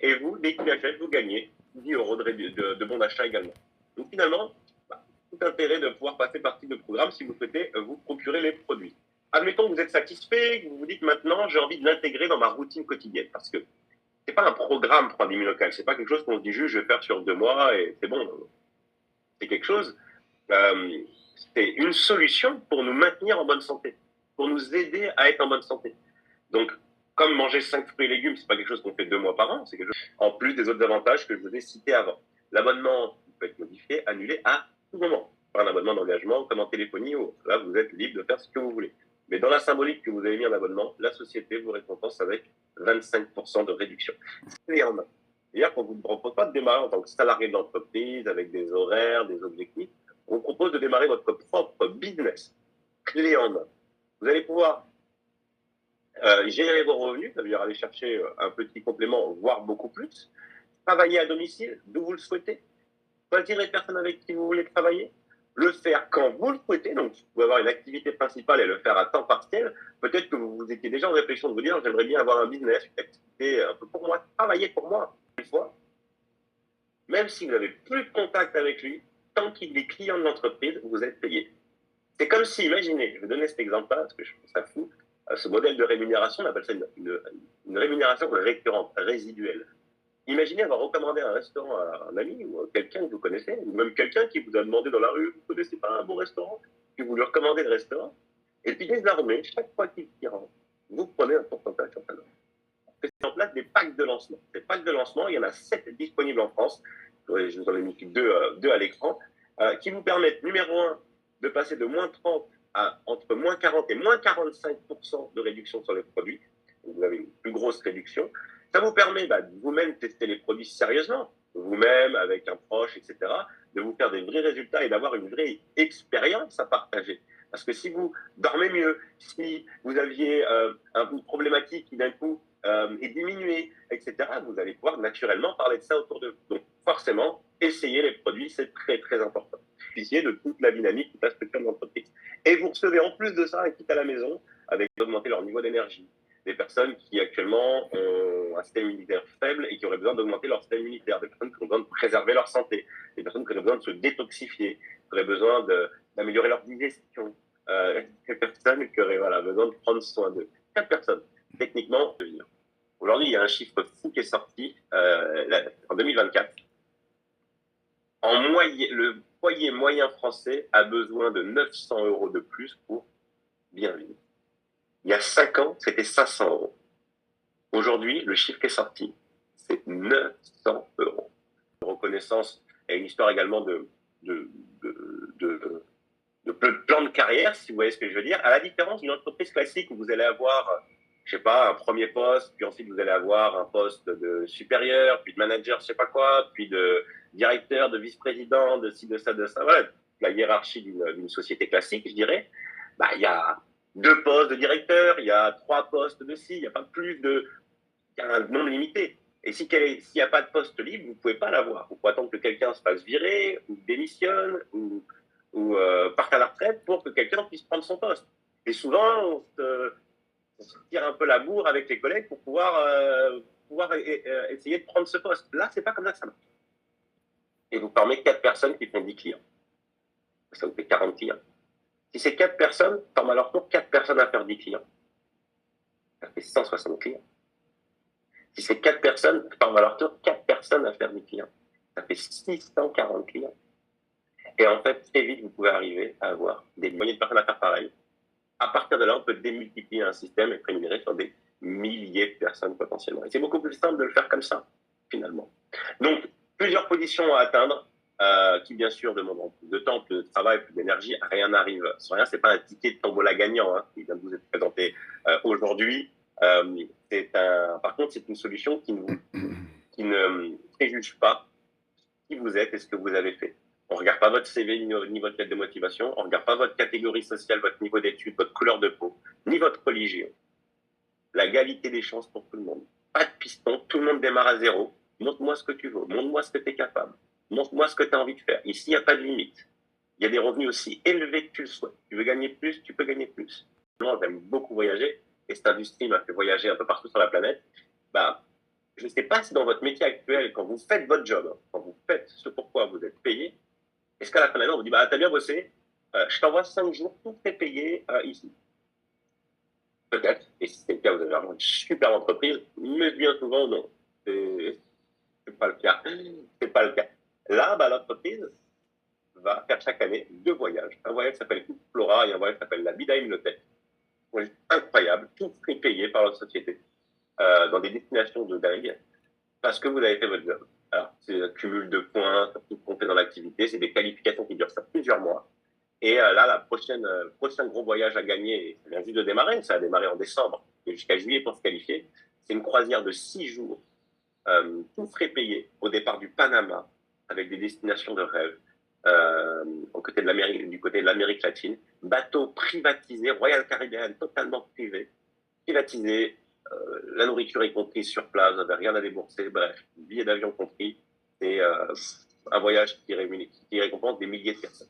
Et vous, dès qu'il achète, vous gagnez 10 euros de bon d'achat également. Donc finalement, tout intérêt de pouvoir passer par ce type de programme si vous souhaitez vous procurer les produits. Admettons que vous êtes satisfait, que vous vous dites maintenant, j'ai envie de l'intégrer dans ma routine quotidienne. Parce que c'est pas un programme pour un local, c'est pas quelque chose qu'on se dit juste je vais faire sur 2 mois et c'est bon. C'est quelque chose, c'est une solution pour nous maintenir en bonne santé, pour nous aider à être en bonne santé. Donc, comme manger 5 fruits et légumes, c'est pas quelque chose qu'on fait 2 mois par an, c'est quelque chose en plus des autres avantages que je vous ai cités avant. L'abonnement peut être modifié, annulé à tout moment. Pas un abonnement d'engagement comme en téléphonie ou là vous êtes libre de faire ce que vous voulez. Mais dans la symbolique que vous avez mis en abonnement, la société vous récompense avec 25% de réduction. C'est en main. C'est-à-dire qu'on ne vous propose pas de démarrer en tant que salarié de l'entreprise avec des horaires, des objectifs. On vous propose de démarrer votre propre business, clé en main. Vous allez pouvoir gérer vos revenus, ça veut dire aller chercher un petit complément, voire beaucoup plus. Travailler à domicile, d'où vous le souhaitez. Choisir les personnes avec qui vous voulez travailler. Le faire quand vous le souhaitez. Donc, vous pouvez avoir une activité principale et le faire à temps partiel. Peut-être que vous étiez déjà en réflexion de vous dire, j'aimerais bien avoir un business, une activité un peu pour moi, travailler pour moi. Une fois, même si vous n'avez plus de contact avec lui, tant qu'il est client de l'entreprise, vous êtes payé. C'est comme si, imaginez, je vais donner cet exemple-là, parce que je trouve ça fou, ce modèle de rémunération, on appelle ça une rémunération récurrente, résiduelle. Imaginez avoir recommandé un restaurant à un ami ou à quelqu'un que vous connaissez, ou même quelqu'un qui vous a demandé dans la rue, vous ne connaissez pas un bon restaurant, puis vous lui recommandez le restaurant, et puis désormais, chaque fois qu'il s'y rend, vous prenez un pourcentage sur sa note. C'est en place des packs de lancement. Ces packs de lancement, il y en a 7 disponibles en France, je vous en ai mis deux à l'écran, qui vous permettent, numéro 1, de passer de moins 30 à entre moins 40 et moins 45% de réduction sur le produit. Donc vous avez une plus grosse réduction. Ça vous permet de vous-même tester les produits sérieusement, vous-même, avec un proche, etc., de vous faire des vrais résultats et d'avoir une vraie expérience à partager. Parce que si vous dormez mieux, si vous aviez une problématique qui d'un coup est diminuée, etc., vous allez pouvoir naturellement parler de ça autour de vous. Donc forcément, essayer les produits, c'est très très important. Bénéficier de toute la dynamique, toute la structure de l'entreprise. Et vous recevez en plus de ça un kit à la maison avec augmenter leur niveau d'énergie. Des personnes qui actuellement ont un système immunitaire faible et qui auraient besoin d'augmenter leur système immunitaire, des personnes qui ont besoin de préserver leur santé, des personnes qui auraient besoin de se détoxifier, qui auraient besoin d'améliorer leur digestion, des personnes qui auraient besoin de prendre soin d'eux. 4 personnes, techniquement, de vivre. Aujourd'hui, il y a un chiffre fou qui est sorti en 2024. Le foyer moyen français a besoin de 900 euros de plus pour bien vivre. Il y a 5 ans, c'était 500 euros. Aujourd'hui, le chiffre qui est sorti, c'est 900 euros. Reconnaissance et une histoire également de plan de carrière, si vous voyez ce que je veux dire, à la différence d'une entreprise classique où vous allez avoir, je sais pas, un premier poste, puis ensuite vous allez avoir un poste de supérieur, puis de manager, je sais pas quoi, puis de directeur, de vice-président, de ci, de ça, voilà, la hiérarchie d'une société classique, je dirais, il y a 2 postes de directeur, il y a 3 postes de ci, il n'y a pas plus de... Il y a un nombre limité. Et s'il n'y a pas de poste libre, vous ne pouvez pas l'avoir. Il faut attendre que quelqu'un se fasse virer, ou démissionne, ou parte à la retraite pour que quelqu'un puisse prendre son poste. Et souvent, on se tire un peu la bourre avec les collègues pour pouvoir essayer de prendre ce poste. Là, c'est pas comme ça que ça marche. Et vous formez 4 personnes qui font 10 clients. Ça vous fait 40 clients. Si ces 4 personnes forment à leur tour 4 personnes à faire 10 clients, ça fait 160 clients. Si ces 4 personnes forment à leur tour 4 personnes à faire 10 clients, ça fait 640 clients. Et en fait, très vite, vous pouvez arriver à avoir des milliers de personnes à faire pareil. À partir de là, on peut démultiplier un système et être rémunéré sur des milliers de personnes potentiellement. Et c'est beaucoup plus simple de le faire comme ça, finalement. Donc, plusieurs positions à atteindre, qui bien sûr demandent plus de temps, plus de travail, plus d'énergie. Rien n'arrive sans rien. C'est pas un ticket de tombola gagnant qui vient de vous être présenté aujourd'hui. Par contre, c'est une solution qui ne préjuge pas qui vous êtes et ce que vous avez fait. On ne regarde pas votre CV ni votre lettre de motivation, on ne regarde pas votre catégorie sociale, votre niveau d'études, votre couleur de peau, ni votre religion. La égalité des chances pour tout le monde. Pas de piston, tout le monde démarre à zéro. Montre-moi ce que tu veux, montre-moi ce que tu es capable, montre-moi ce que tu as envie de faire. Ici, il n'y a pas de limite. Il y a des revenus aussi élevés que tu le souhaites. Tu veux gagner plus, tu peux gagner plus. Moi, j'aime beaucoup voyager, et cette industrie m'a fait voyager un peu partout sur la planète. Je ne sais pas si dans votre métier actuel, quand vous faites votre job, hein, quand vous faites ce pourquoi vous êtes payé, est-ce qu'à la fin de l'année, on vous dit, bah, t'as bien bossé, je t'envoie 5 jours, tout est payé ici. Peut-être, et si c'est le cas, vous avez vraiment une super entreprise, mais bien souvent, non. C'est c'est pas le cas. C'est pas le cas. Là, bah, l'entreprise va faire chaque année 2 voyages. Un voyage s'appelle Flora et un voyage s'appelle la Vida Imhotep. Voyage incroyable, tout est payé par la société, dans des destinations de dingue, parce que vous avez fait votre job. Alors, c'est un cumul de points, ça peut compter dans l'activité, c'est des qualifications qui durent sur plusieurs mois. Et là, la prochain gros voyage à gagner, et ça vient juste de démarrer, ça a démarré en décembre, et jusqu'à juillet pour se qualifier, c'est une croisière de 6 jours, tout frais payé, au départ du Panama, avec des destinations de rêve, du côté de l'Amérique latine, bateau privatisé, Royal Caribbean totalement privatisé, la nourriture est comprise sur place, vous n'avez rien à débourser, bref, billet d'avion compris, c'est un voyage qui récompense des milliers de personnes.